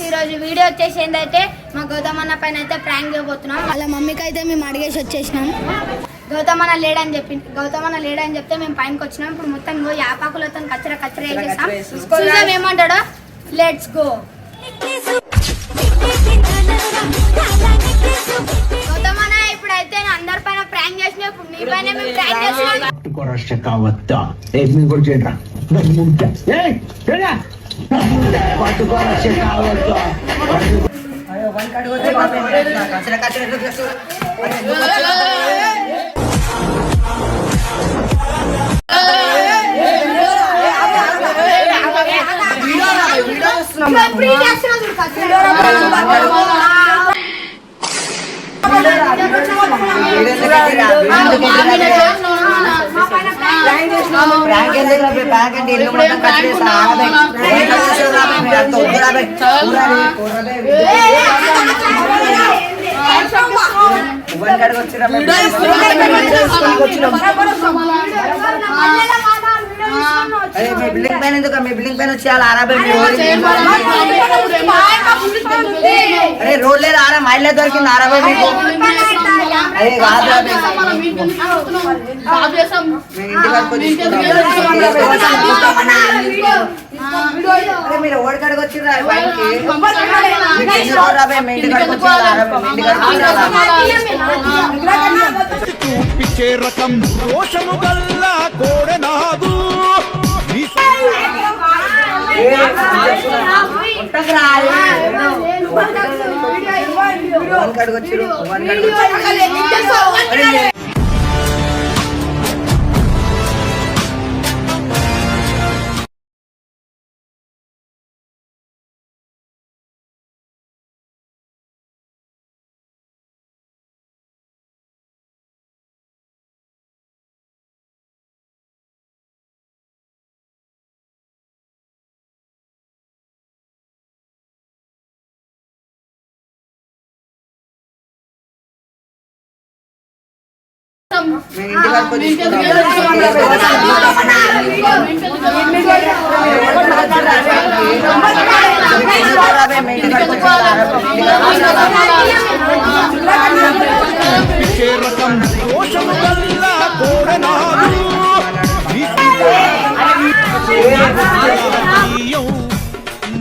ఈరోజు వీడియో వచ్చేసి ఏంటంటే మా గౌతమన్న పైన అయితే ప్రాంక్ చేయబోతున్నాం. వాళ్ళ మమ్మీకి అయితే మేము అడిగేసి వచ్చేసినాం. గౌతమన్న లేడని చెప్తే మేము పైనకి వచ్చినాం. ఇప్పుడు మొత్తం యాపాకులతో కచ్చరా వేసేస్తాం. చూద్దాం ఏమంటాడో. Let's go. గౌతమన్న ఇప్పుడైతే అందరి పైన ప్రాంక్ చేసిన, ఇప్పుడు నీ పైన మేము ప్రాంక్ చేస్తున్నాం. బిల్డింగ్ పైన ఎందుకు? మీ బిల్డింగ్ పైన వచ్చి ఆరాబే అరే రోడ్ లేదు ఆరా మైళ్ళ దొరికింది ఆరాబే మీకు. అరే మీరు ఓడికాడికి వచ్చిండ్రా పైకి? మీ ఇంటి కాడికి చూపించే రకం రోషము గల్లా కోడెనాగు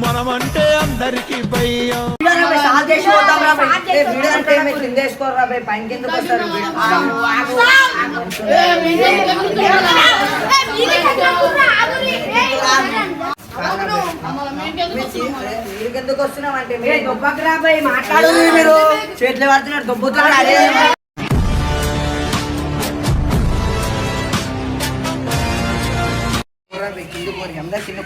మనమంటే అందరికి భయం. తిందేసుకోరా పైకి ఎందుకు వస్తారు? ఎందుకు వస్తున్నాం అంటే మాట్లాడు. మీరు చేతులు పడుతున్నారు దొబ్బుతున్నారు. అదే అందరు చిన్న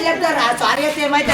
చెప్తారా? సారీ అయితే ఏమైతే